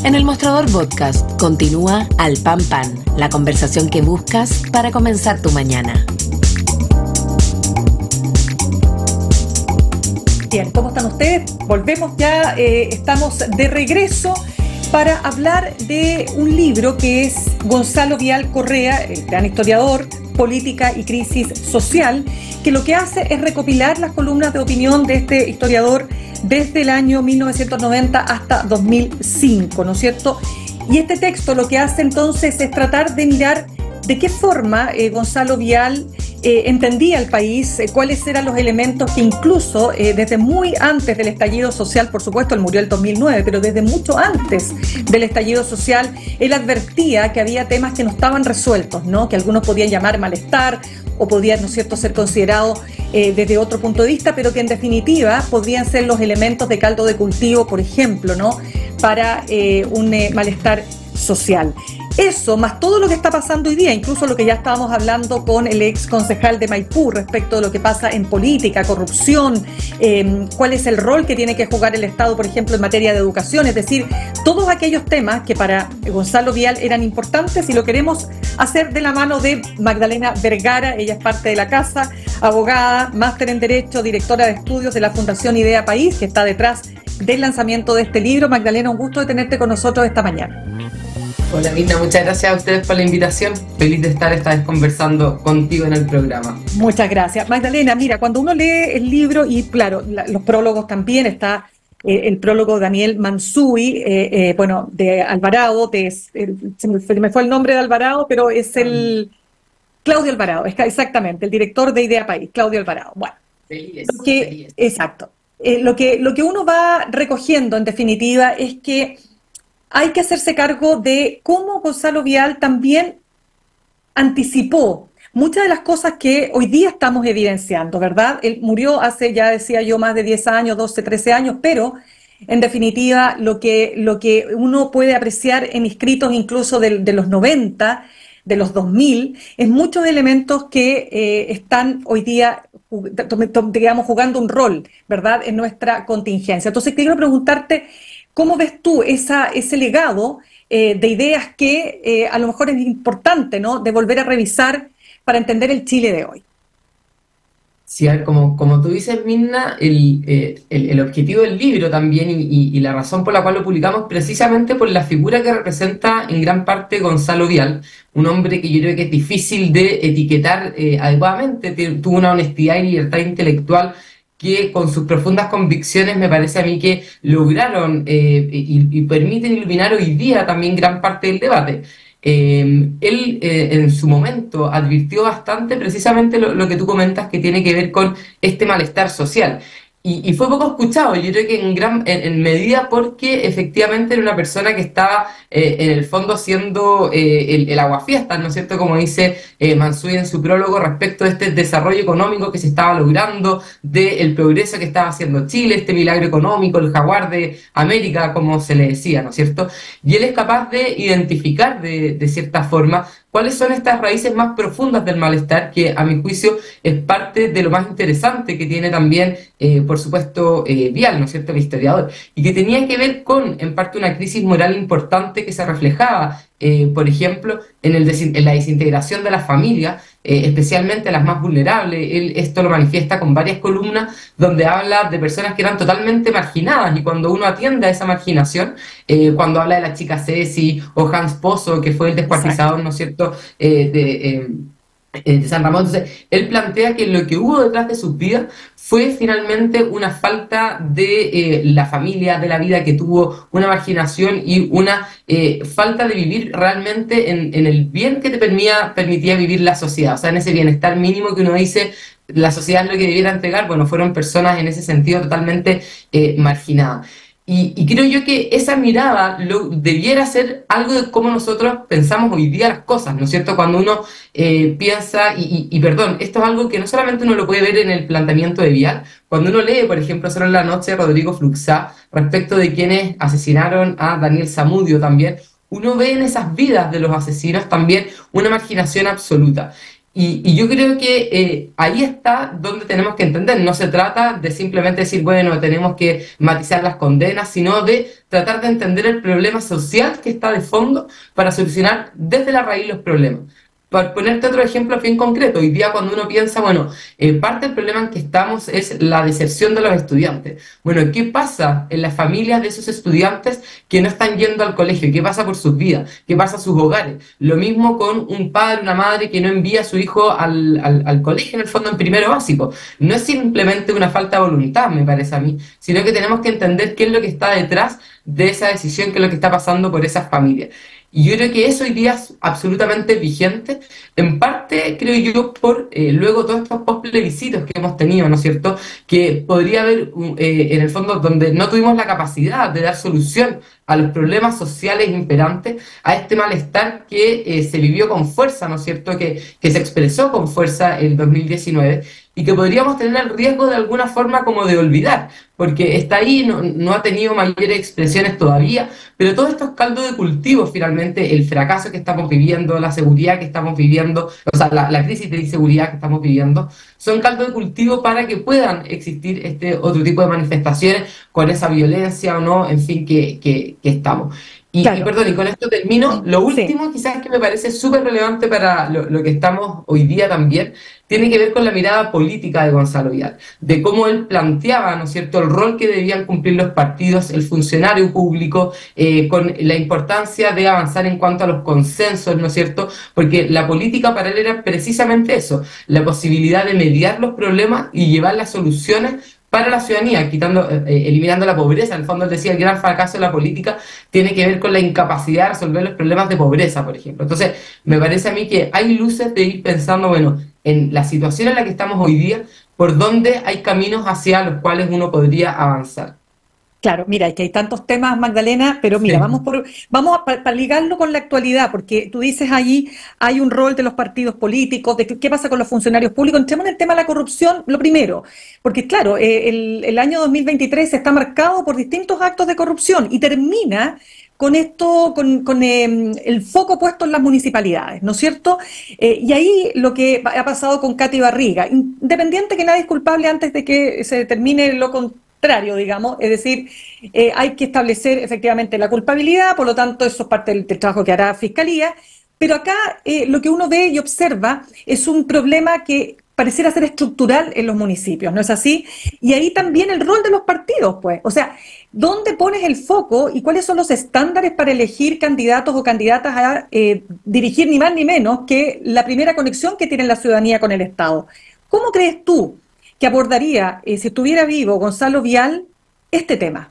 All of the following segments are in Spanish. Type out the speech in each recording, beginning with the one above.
En el Mostrador Podcast continúa Al Pan Pan, la conversación que buscas para comenzar tu mañana. Bien, ¿cómo están ustedes? Volvemos ya, estamos de regreso para hablar de un libro que es Gonzalo Vial Correa, el gran historiador, política y crisis social, que lo que hace es recopilar las columnas de opinión de este historiador desde el año 1990 hasta 2005, ¿no es cierto? Y este texto lo que hace entonces es tratar de mirar de qué forma Gonzalo Vial entendía el país, cuáles eran los elementos que incluso desde muy antes del estallido social, por supuesto, él murió en el 2009, pero desde mucho antes del estallido social, él advertía que había temas que no estaban resueltos, ¿no? Que algunos podían llamar malestar o podían, ¿no es cierto?, ser considerados desde otro punto de vista, pero que en definitiva podrían ser los elementos de caldo de cultivo, por ejemplo, ¿no?, para un malestar social. Eso, más todo lo que está pasando hoy día, incluso lo que ya estábamos hablando con el ex concejal de Maipú respecto de lo que pasa en política, corrupción, cuál es el rol que tiene que jugar el Estado, por ejemplo, en materia de educación, es decir, todos aquellos temas que para Gonzalo Vial eran importantes, y lo queremos hacer de la mano de Magdalena Vergara. Ella es parte de la casa, abogada, máster en Derecho, directora de estudios de la Fundación Idea País, que está detrás del lanzamiento de este libro. Magdalena, un gusto de tenerte con nosotros esta mañana. Hola Mirna, muchas gracias a ustedes por la invitación. Feliz de estar esta vez conversando contigo en el programa. Muchas gracias. Magdalena, mira, cuando uno lee el libro, y claro, los prólogos también, está el prólogo de Daniel Mansuy, bueno, de Alvarado, se me fue el nombre de Alvarado, pero es el Claudio Alvarado, exactamente, el director de Idea País, Claudio Alvarado. Bueno, exacto. Lo que uno va recogiendo en definitiva es que hay que hacerse cargo de cómo Gonzalo Vial también anticipó muchas de las cosas que hoy día estamos evidenciando, ¿verdad? Él murió hace, ya decía yo, más de 10 años, 12, 13 años, pero en definitiva lo que uno puede apreciar en escritos incluso de los 90, de los 2000, es muchos elementos que están hoy día, digamos, jugando un rol, ¿verdad?, en nuestra contingencia. Entonces, quiero preguntarte, ¿cómo ves tú ese legado de ideas que a lo mejor es importante, ¿no?, de volver a revisar para entender el Chile de hoy? Sí, a ver, como tú dices, Mirna, el objetivo del libro también y la razón por la cual lo publicamos, precisamente por la figura que representa en gran parte Gonzalo Vial, un hombre que yo creo que es difícil de etiquetar adecuadamente. Tuvo una honestidad y libertad intelectual que con sus profundas convicciones me parece a mí que lograron y permiten iluminar hoy día también gran parte del debate. Él en su momento advirtió bastante precisamente lo que tú comentas, que tiene que ver con este malestar social. Y fue poco escuchado, yo creo que en medida porque efectivamente era una persona que estaba en el fondo siendo el aguafiestas, ¿no es cierto?, como dice Mansuy en su prólogo, respecto de este desarrollo económico que se estaba logrando, del progreso que estaba haciendo Chile, este milagro económico, el jaguar de América, como se le decía, ¿no es cierto? Y él es capaz de identificar de cierta forma cuáles son estas raíces más profundas del malestar, que a mi juicio es parte de lo más interesante que tiene también, por supuesto, Vial, ¿no es cierto?, el historiador, y que tenía que ver con, en parte, una crisis moral importante que se reflejaba, por ejemplo, en la desintegración de las familias, especialmente las más vulnerables. Él esto lo manifiesta con varias columnas donde habla de personas que eran totalmente marginadas, y cuando uno atiende a esa marginación, cuando habla de la chica Ceci o Hans Pozo, que fue el descuartizador, ¿no es cierto?, de San Ramón. Entonces, él plantea que lo que hubo detrás de sus vidas fue finalmente una falta de la familia, de la vida que tuvo, una marginación y una falta de vivir realmente en el bien que te permitía vivir la sociedad, o sea, en ese bienestar mínimo que uno dice la sociedad es lo que debiera entregar. Bueno, fueron personas en ese sentido totalmente marginadas. Y creo yo que esa mirada debiera ser algo de cómo nosotros pensamos hoy día las cosas, ¿no es cierto? Cuando uno piensa, perdón, esto es algo que no solamente uno lo puede ver en el planteamiento de Vial, cuando uno lee, por ejemplo, Solo en la noche de Rodrigo Fluxá, respecto de quienes asesinaron a Daniel Zamudio también, uno ve en esas vidas de los asesinos también una marginación absoluta. Y yo creo que ahí está donde tenemos que entender. No se trata de simplemente decir, bueno, tenemos que matizar las condenas, sino de tratar de entender el problema social que está de fondo para solucionar desde la raíz los problemas. Por ponerte otro ejemplo bien concreto, hoy día cuando uno piensa, bueno, parte del problema en que estamos es la deserción de los estudiantes. Bueno, ¿qué pasa en las familias de esos estudiantes que no están yendo al colegio? ¿Qué pasa por sus vidas? ¿Qué pasa a sus hogares? Lo mismo con un padre, una madre que no envía a su hijo al colegio, en el fondo en primero básico. No es simplemente una falta de voluntad, me parece a mí, sino que tenemos que entender qué es lo que está detrás de esa decisión, qué es lo que está pasando por esas familias. Y yo creo que eso hoy día es absolutamente vigente, en parte, creo yo, por luego todos estos post-plebiscitos que hemos tenido, ¿no es cierto? Que podría haber, en el fondo, donde no tuvimos la capacidad de dar solución a los problemas sociales imperantes, a este malestar que se vivió con fuerza, ¿no es cierto? Que se expresó con fuerza en 2019 y que podríamos tener el riesgo de alguna forma como de olvidar, porque está ahí, no ha tenido mayores expresiones todavía, pero todo esto es caldo de cultivo finalmente, el fracaso que estamos viviendo, la seguridad que estamos viviendo, o sea, la crisis de inseguridad que estamos viviendo, son caldo de cultivo para que puedan existir este otro tipo de manifestaciones con esa violencia o no, en fin, que estamos. Y Claro, perdón, y con esto termino. Lo sí. último, quizás que me parece súper relevante para lo que estamos hoy día también, tiene que ver con la mirada política de Gonzalo Vial, de cómo él planteaba, ¿no es cierto?, el rol que debían cumplir los partidos, el funcionario público, con la importancia de avanzar en cuanto a los consensos, ¿no es cierto?, porque la política para él era precisamente eso, la posibilidad de mediar los problemas y llevar las soluciones para la ciudadanía, eliminando la pobreza. En el fondo él decía, el gran fracaso de la política tiene que ver con la incapacidad de resolver los problemas de pobreza, por ejemplo. Entonces, me parece a mí que hay luces de ir pensando, bueno, en la situación en la que estamos hoy día, por dónde hay caminos hacia los cuales uno podría avanzar. Claro, mira, es que hay tantos temas, Magdalena, pero mira, Sí. vamos para ligarlo con la actualidad, porque tú dices allí hay un rol de los partidos políticos, de qué pasa con los funcionarios públicos. Entremos en el tema de la corrupción, lo primero, porque claro, el año 2023 está marcado por distintos actos de corrupción y termina con esto, con el foco puesto en las municipalidades, ¿no es cierto? Y ahí lo que ha pasado con Katy Barriga, independiente que nadie es culpable antes de que se determine lo contrario, digamos, es decir, hay que establecer efectivamente la culpabilidad, por lo tanto eso es parte del trabajo que hará Fiscalía, pero acá lo que uno ve y observa es un problema que pareciera ser estructural en los municipios, ¿no es así? Y ahí también el rol de los partidos, pues, o sea, ¿dónde pones el foco y cuáles son los estándares para elegir candidatos o candidatas a dirigir ni más ni menos que la primera conexión que tiene la ciudadanía con el Estado? ¿Cómo crees tú que abordaría, si estuviera vivo Gonzalo Vial, este tema?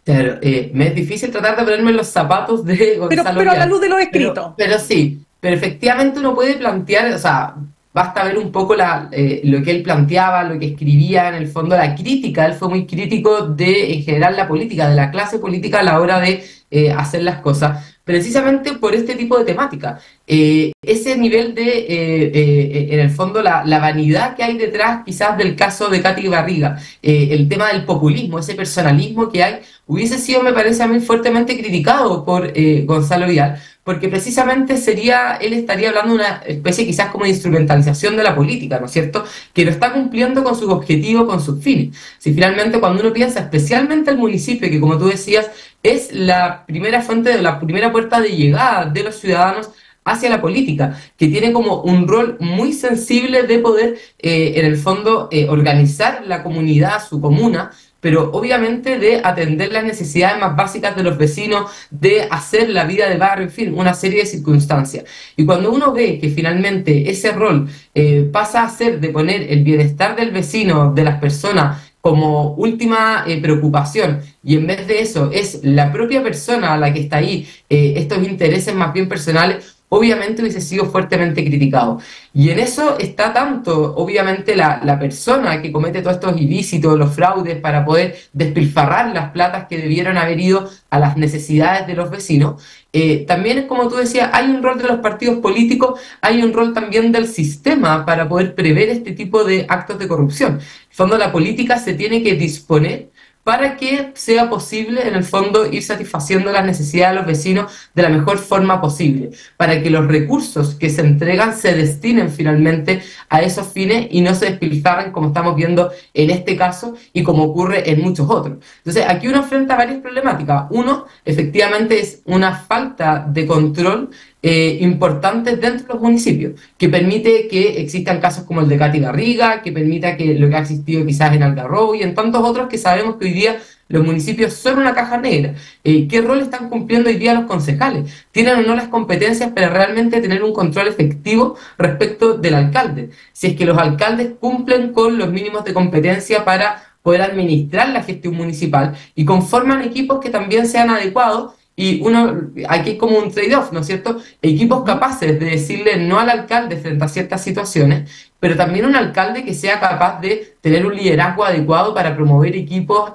Claro, me es difícil tratar de ponerme en los zapatos de Gonzalo Pero a la Vial, luz de lo escrito. pero sí, pero efectivamente uno puede plantear, o sea, basta ver un poco lo que él planteaba, lo que escribía, en el fondo la crítica. Él fue muy crítico de, en general, la política, de la clase política a la hora de hacer las cosas, precisamente por este tipo de temática. Ese nivel de, en el fondo, la vanidad que hay detrás quizás del caso de Katy Barriga, el tema del populismo, ese personalismo que hay, hubiese sido, me parece a mí, fuertemente criticado por Gonzalo Vial, porque precisamente él estaría hablando de una especie quizás como de instrumentalización de la política, ¿no es cierto?, que no está cumpliendo con sus objetivos, con sus fines. Si finalmente cuando uno piensa especialmente el municipio, que como tú decías, es la primera fuente, de la primera puerta de llegada de los ciudadanos hacia la política, que tiene como un rol muy sensible de poder, en el fondo, organizar la comunidad, su comuna, pero obviamente de atender las necesidades más básicas de los vecinos, de hacer la vida de barrio, en fin, una serie de circunstancias. Y cuando uno ve que finalmente ese rol pasa a ser de poner el bienestar del vecino, de las personas, como última preocupación, y en vez de eso es la propia persona a la que está ahí, estos intereses más bien personales, obviamente hubiese sido fuertemente criticado. Y en eso está tanto, obviamente, la persona que comete todos estos ilícitos, los fraudes, para poder despilfarrar las platas que debieron haber ido a las necesidades de los vecinos. También, como tú decías, hay un rol de los partidos políticos, hay un rol también del sistema para poder prever este tipo de actos de corrupción. En el fondo, la política se tiene que disponer para que sea posible, en el fondo, ir satisfaciendo las necesidades de los vecinos de la mejor forma posible, para que los recursos que se entregan se destinen finalmente a esos fines y no se despilfarren como estamos viendo en este caso y como ocurre en muchos otros. Entonces, aquí uno enfrenta varias problemáticas. Uno, efectivamente, es una falta de control importantes dentro de los municipios, que permite que existan casos como el de Katy Garriga, que permita que lo que ha existido quizás en Algarrobo y en tantos otros que sabemos que hoy día los municipios son una caja negra. ¿Qué rol están cumpliendo hoy día los concejales? ¿Tienen o no las competencias para realmente tener un control efectivo respecto del alcalde? Si es que los alcaldes cumplen con los mínimos de competencia para poder administrar la gestión municipal y conforman equipos que también sean adecuados. Y aquí hay como un trade-off, ¿no es cierto? Equipos capaces de decirle no al alcalde frente a ciertas situaciones, pero también un alcalde que sea capaz de tener un liderazgo adecuado para promover equipos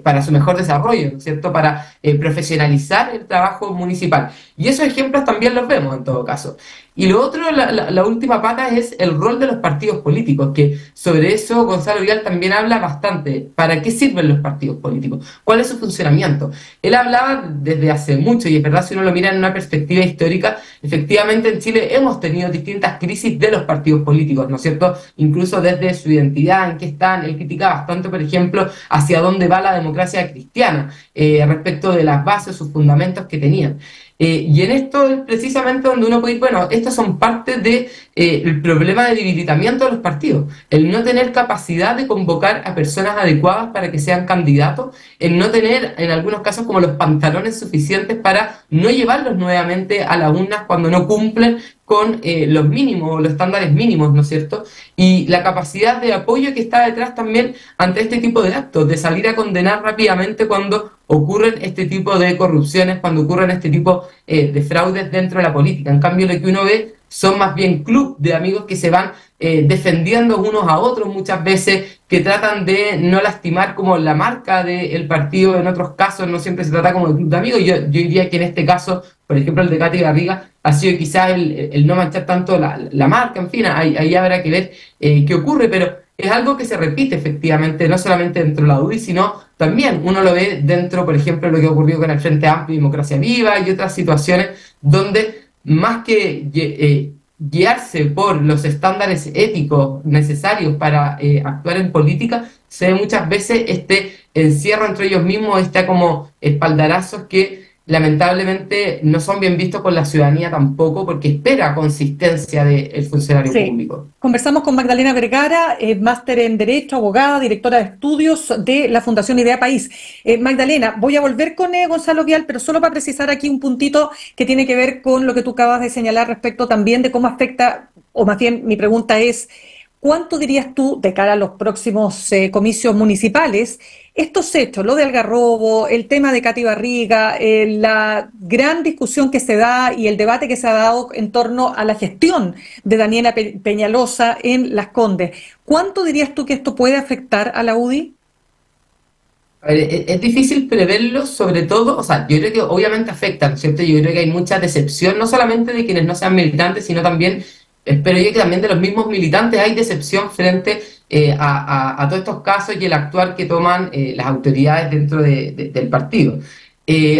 para su mejor desarrollo, ¿no es cierto? Para profesionalizar el trabajo municipal. Y esos ejemplos también los vemos en todo caso. Y lo otro, la última pata, es el rol de los partidos políticos, que sobre eso Gonzalo Vial también habla bastante. ¿Para qué sirven los partidos políticos? ¿Cuál es su funcionamiento? Él hablaba desde hace mucho, y es verdad, si uno lo mira en una perspectiva histórica, efectivamente en Chile hemos tenido distintas crisis de los partidos políticos, ¿no es cierto? Incluso desde su identidad, en qué están. Él critica bastante, por ejemplo, hacia dónde va la democracia cristiana, respecto de las bases, sus fundamentos que tenían. Y en esto es precisamente donde uno puede ir, bueno, estas son parte del problema de debilitamiento de los partidos, el no tener capacidad de convocar a personas adecuadas para que sean candidatos, el no tener en algunos casos como los pantalones suficientes para no llevarlos nuevamente a las urnas cuando no cumplen con los mínimos, los estándares mínimos, ¿no es cierto? Y la capacidad de apoyo que está detrás también ante este tipo de actos, de salir a condenar rápidamente cuando ocurren este tipo de corrupciones, cuando ocurren este tipo de fraudes dentro de la política. En cambio, lo que uno ve son más bien club de amigos que se van defendiendo unos a otros muchas veces, que tratan de no lastimar como la marca del partido. En otros casos no siempre se trata como de club de amigos. Yo diría que en este caso, por ejemplo, el de Katy Garriga, ha sido quizás el no manchar tanto la marca. En fin, ahí habrá que ver qué ocurre, pero es algo que se repite efectivamente, no solamente dentro de la UDI, sino también uno lo ve dentro, por ejemplo, de lo que ocurrió con el Frente Amplio y Democracia Viva y otras situaciones donde más que guiarse por los estándares éticos necesarios para actuar en política, se ve muchas veces este encierro entre ellos mismos, como espaldarazos que lamentablemente no son bien vistos por la ciudadanía tampoco, porque espera consistencia del funcionario público. Conversamos con Magdalena Vergara, máster en Derecho, abogada, directora de estudios de la Fundación Idea País. Magdalena, voy a volver con Gonzalo Vial, pero solo para precisar aquí un puntito que tiene que ver con lo que tú acabas de señalar respecto también de cómo afecta, o más bien mi pregunta es, ¿cuánto dirías tú, de cara a los próximos comicios municipales, estos hechos, lo de Algarrobo, el tema de Katy Barriga, la gran discusión que se da y el debate que se ha dado en torno a la gestión de Daniela Peñalosa en Las Condes, ¿cuánto dirías tú que esto puede afectar a la UDI? A ver, es difícil preverlo, sobre todo, o sea, yo creo que obviamente afectan, ¿cierto? Yo creo que hay mucha decepción, no solamente de quienes no sean militantes, sino también, espero yo, que también de los mismos militantes hay decepción frente a todos estos casos y el actuar que toman las autoridades dentro del partido.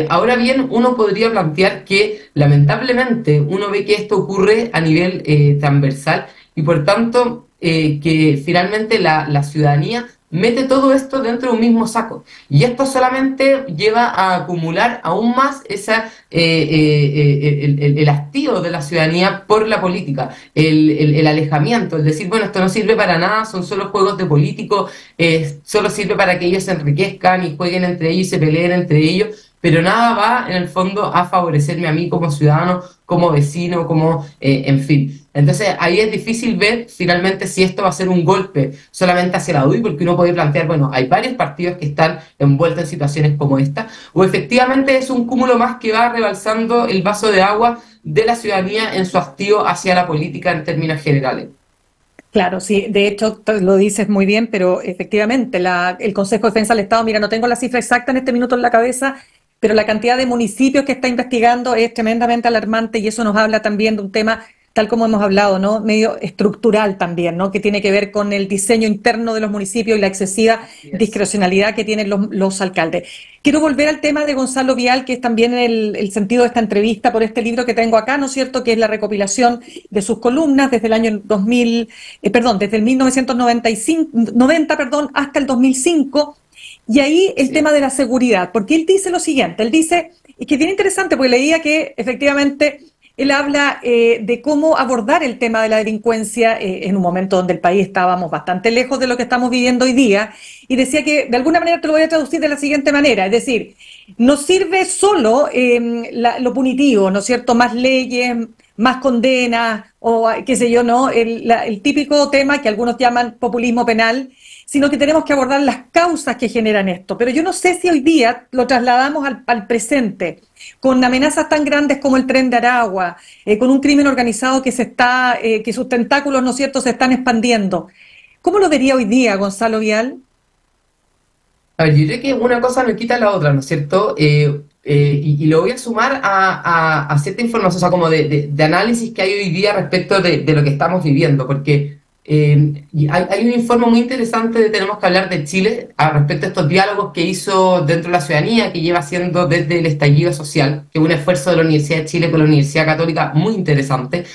Ahora bien, uno podría plantear que lamentablemente uno ve que esto ocurre a nivel transversal y por tanto que finalmente la ciudadanía mete todo esto dentro de un mismo saco. Y esto solamente lleva a acumular aún más el hastío de la ciudadanía por la política, el alejamiento, el decir, bueno, esto no sirve para nada, son solo juegos de políticos, solo sirve para que ellos se enriquezcan y jueguen entre ellos y se peleen entre ellos, pero nada va en el fondo a favorecerme a mí como ciudadano, como vecino, en fin. Entonces ahí es difícil ver finalmente si esto va a ser un golpe solamente hacia la UDI, porque uno puede plantear, bueno, hay varios partidos que están envueltos en situaciones como esta, o efectivamente es un cúmulo más que va rebalsando el vaso de agua de la ciudadanía en su hastío hacia la política en términos generales. Claro, sí, de hecho lo dices muy bien, pero efectivamente el Consejo de Defensa del Estado, mira, no tengo la cifra exacta en este minuto en la cabeza, pero la cantidad de municipios que está investigando es tremendamente alarmante y eso nos habla también de un tema tal como hemos hablado, ¿no? Medio estructural también, ¿no? Que tiene que ver con el diseño interno de los municipios y la excesiva discrecionalidad que tienen los alcaldes. Quiero volver al tema de Gonzalo Vial, que es también el sentido de esta entrevista por este libro que tengo acá, ¿no es cierto?, que es la recopilación de sus columnas desde el año 2000, desde el 1990, hasta el 2005, y ahí el tema de la seguridad, porque él dice lo siguiente, él dice, y que es bien interesante, porque leía que efectivamente él habla de cómo abordar el tema de la delincuencia en un momento donde el país estábamos bastante lejos de lo que estamos viviendo hoy día, y decía que de alguna manera te lo voy a traducir de la siguiente manera, es decir, no sirve solo lo punitivo, ¿no es cierto?, más leyes, más condenas, o qué sé yo, ¿no?, el típico tema que algunos llaman populismo penal, sino que tenemos que abordar las causas que generan esto. Pero yo no sé si hoy día lo trasladamos al presente, con amenazas tan grandes como el Tren de Aragua, con un crimen organizado que que sus tentáculos, ¿no es cierto?, se están expandiendo. ¿Cómo lo vería hoy día, Gonzalo Vial? A ver, yo creo que una cosa no quita la otra, ¿no es cierto? Y lo voy a sumar a cierta información, o sea, como de análisis que hay hoy día respecto de lo que estamos viviendo, porque hay un informe muy interesante de Tenemos que hablar de Chile respecto a estos diálogos que hizo dentro de la ciudadanía, que lleva haciendo desde el estallido social, que es un esfuerzo de la Universidad de Chile con la Universidad Católica muy interesante.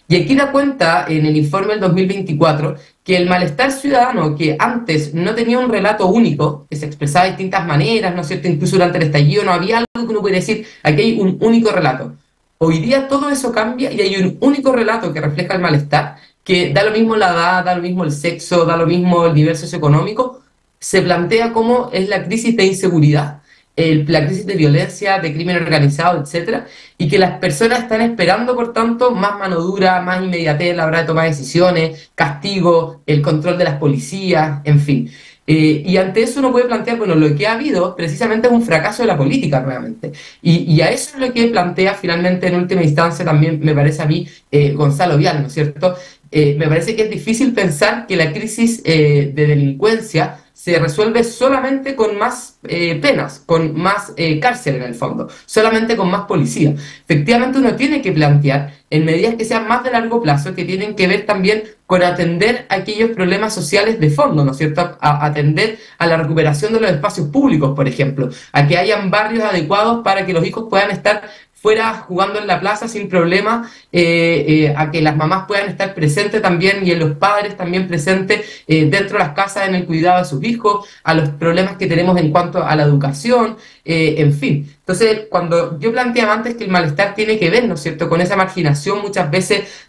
Y aquí da cuenta en el informe del 2024 que el malestar ciudadano, que antes no tenía un relato único, que se expresaba de distintas maneras, ¿no es cierto? Incluso durante el estallido no había algo que uno pudiera decir, aquí hay un único relato. Hoy día todo eso cambia y hay un único relato que refleja el malestar, que da lo mismo la edad, da lo mismo el sexo, da lo mismo el nivel socioeconómico, se plantea como es la crisis de inseguridad, la crisis de violencia, de crimen organizado, etcétera, y que las personas están esperando, por tanto, más mano dura, más inmediatez a la hora de tomar decisiones, castigo, el control de las policías, en fin. Y ante eso uno puede plantear, bueno, lo que ha habido precisamente es un fracaso de la política nuevamente. Y a eso es lo que plantea finalmente en última instancia también, me parece a mí, Gonzalo Vial, ¿no es cierto? Me parece que es difícil pensar que la crisis de delincuencia se resuelve solamente con más penas, con más cárcel en el fondo, solamente con más policía. Efectivamente uno tiene que plantear en medidas que sean más de largo plazo, que tienen que ver también con atender aquellos problemas sociales de fondo, ¿no es cierto? Atender a la recuperación de los espacios públicos, por ejemplo, a que hayan barrios adecuados para que los hijos puedan estar fuera jugando en la plaza sin problema, a que las mamás puedan estar presentes también y los padres también presentes dentro de las casas en el cuidado de sus hijos, a los problemas que tenemos en cuanto a la educación, en fin. Entonces, cuando yo planteaba antes que el malestar tiene que ver, ¿no es cierto?, con esa marginación muchas veces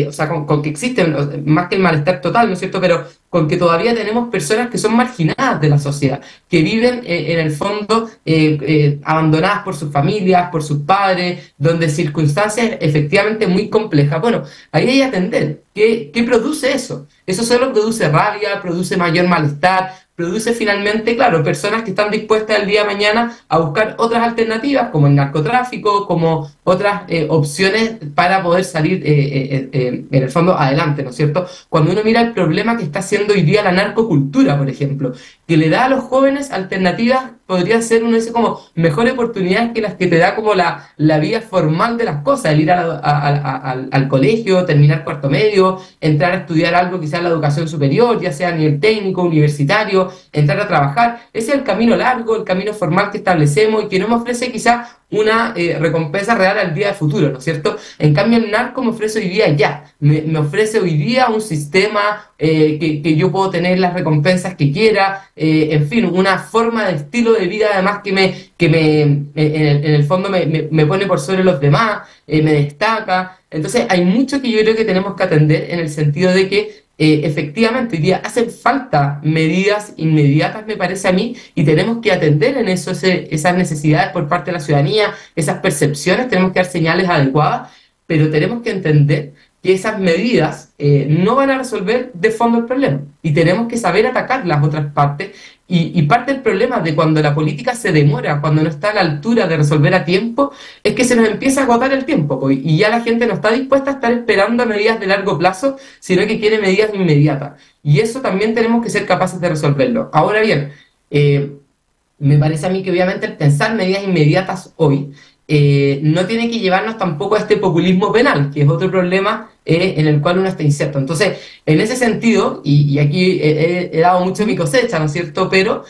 o sea, con que existen, más que el malestar total, ¿no es cierto?, pero con que todavía tenemos personas que son marginadas de la sociedad, que viven en el fondo abandonadas por sus familias, por sus padres, donde circunstancias efectivamente muy complejas. Bueno, ahí hay que atender. ¿Qué produce eso? Eso solo produce rabia, produce mayor malestar, produce finalmente, claro, personas que están dispuestas el día de mañana a buscar otras alternativas, como el narcotráfico, como otras opciones para poder salir, en el fondo, adelante, ¿no es cierto? Cuando uno mira el problema que está haciendo hoy día la narcocultura, por ejemplo, que le da a los jóvenes alternativas, podrían ser, uno dice, como mejores oportunidades que las que te da como la vía formal de las cosas, el ir al colegio, terminar cuarto medio, entrar a estudiar algo quizás en la educación superior, ya sea a nivel técnico, universitario, entrar a trabajar. Ese es el camino largo, el camino formal que establecemos y que no me ofrece quizás una recompensa real al día de futuro, ¿no es cierto? En cambio, el narco me ofrece hoy día ya, me ofrece hoy día un sistema que yo puedo tener las recompensas que quiera, en fin, una forma de estilo de vida además en el fondo me pone por sobre los demás, me destaca. Entonces hay mucho que yo creo que tenemos que atender en el sentido de que efectivamente hoy día hacen falta medidas inmediatas, me parece a mí, y tenemos que atender en eso esas necesidades por parte de la ciudadanía, esas percepciones, tenemos que dar señales adecuadas, pero tenemos que entender que esas medidas no van a resolver de fondo el problema y tenemos que saber atacar las otras partes y parte del problema de cuando la política se demora, cuando no está a la altura de resolver a tiempo, es que se nos empieza a agotar el tiempo pues, y ya la gente no está dispuesta a estar esperando medidas de largo plazo, sino que quiere medidas inmediatas y eso también tenemos que ser capaces de resolverlo. Ahora bien, me parece a mí que obviamente el pensar medidas inmediatas hoy no tiene que llevarnos tampoco a este populismo penal, que es otro problema en el cual uno está inserto. Entonces, en ese sentido, y aquí he dado mucho mi cosecha, ¿no es cierto? Pero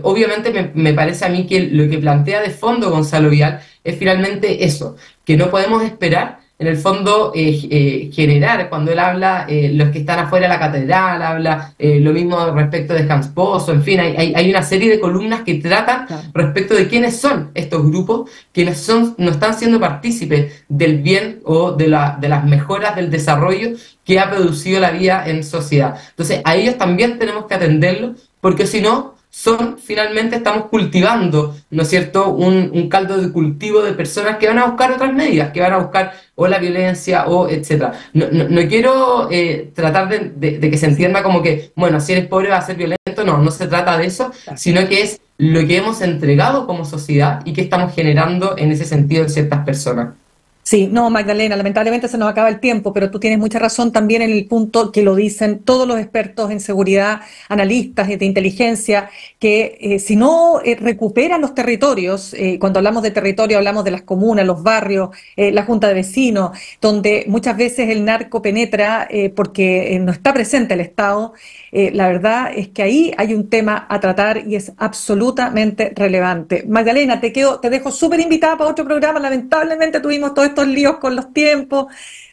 obviamente me parece a mí que lo que plantea de fondo Gonzalo Vial es finalmente eso, que no podemos esperar, en el fondo, generar, cuando él habla, los que están afuera de la catedral, habla lo mismo respecto de Hans Pozo, en fin, hay una serie de columnas que tratan respecto de quiénes son estos grupos que no están siendo partícipes del bien o de las mejoras del desarrollo que ha producido la vida en sociedad. Entonces, a ellos también tenemos que atenderlos, porque si no, finalmente estamos cultivando, ¿no es cierto?, un caldo de cultivo de personas que van a buscar otras medidas, que van a buscar o la violencia o etcétera. No quiero tratar de que se entienda como que, bueno, si eres pobre vas a ser violento, no se trata de eso, sino que es lo que hemos entregado como sociedad y que estamos generando en ese sentido en ciertas personas. Sí, no, Magdalena, lamentablemente se nos acaba el tiempo, pero tú tienes mucha razón también en el punto que lo dicen todos los expertos en seguridad, analistas de inteligencia, que si no recuperan los territorios, cuando hablamos de territorio hablamos de las comunas, los barrios, la junta de vecinos, donde muchas veces el narco penetra porque no está presente el Estado. La verdad es que ahí hay un tema a tratar y es absolutamente relevante. Magdalena, te dejo súper invitada para otro programa. Lamentablemente tuvimos todos estos líos con los tiempos,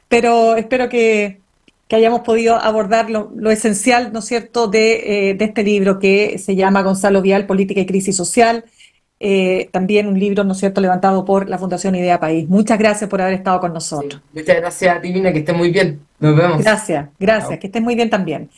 pero espero que hayamos podido abordar lo esencial, ¿no es cierto?, de este libro que se llama Gonzalo Vial, Política y Crisis Social. También un libro, ¿no es cierto?, levantado por la Fundación Idea País. Muchas gracias por haber estado con nosotros. Sí, muchas gracias a ti, Mina, que estés muy bien. Nos vemos. Gracias, Chao. que estés muy bien también.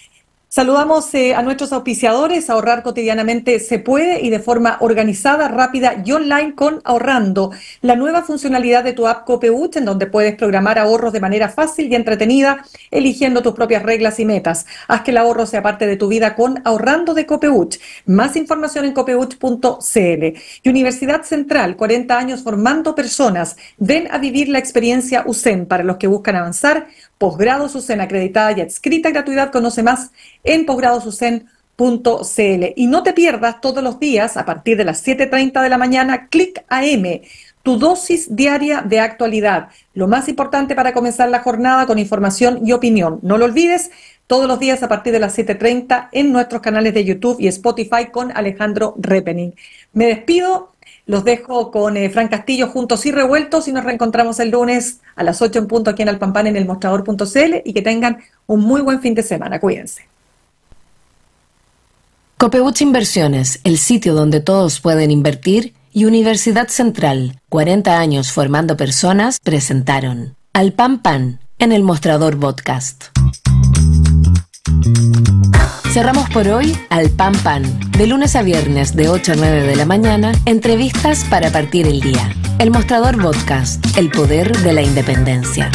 Saludamos a nuestros auspiciadores. Ahorrar cotidianamente se puede y de forma organizada, rápida y online con Ahorrando, la nueva funcionalidad de tu app Copeuch, en donde puedes programar ahorros de manera fácil y entretenida, eligiendo tus propias reglas y metas. Haz que el ahorro sea parte de tu vida con Ahorrando de Copeuch. Más información en copeuch.cl. Y Universidad Central, 40 años formando personas. Ven a vivir la experiencia USEN para los que buscan avanzar. Posgrados USEN acreditada y adscrita, gratuidad. Conoce más en posgradosusen.cl. Y no te pierdas todos los días, a partir de las 7:30 de la mañana, Click AM, tu dosis diaria de actualidad. Lo más importante para comenzar la jornada con información y opinión. No lo olvides, todos los días a partir de las 7:30 en nuestros canales de YouTube y Spotify con Alejandro Repening. Me despido. Los dejo con Fran Castillo, Juntos y Revueltos, y nos reencontramos el lunes a las 8 en punto aquí en Alpampan en elmostrador.cl, y que tengan un muy buen fin de semana. Cuídense. Copeuch Inversiones, el sitio donde todos pueden invertir, y Universidad Central, 40 años formando personas, presentaron Al Pan Pan en el Mostrador Podcast. Cerramos por hoy Al Pan Pan, de lunes a viernes de 8 a 9 de la mañana, entrevistas para partir el día. El Mostrador Podcast, el poder de la independencia.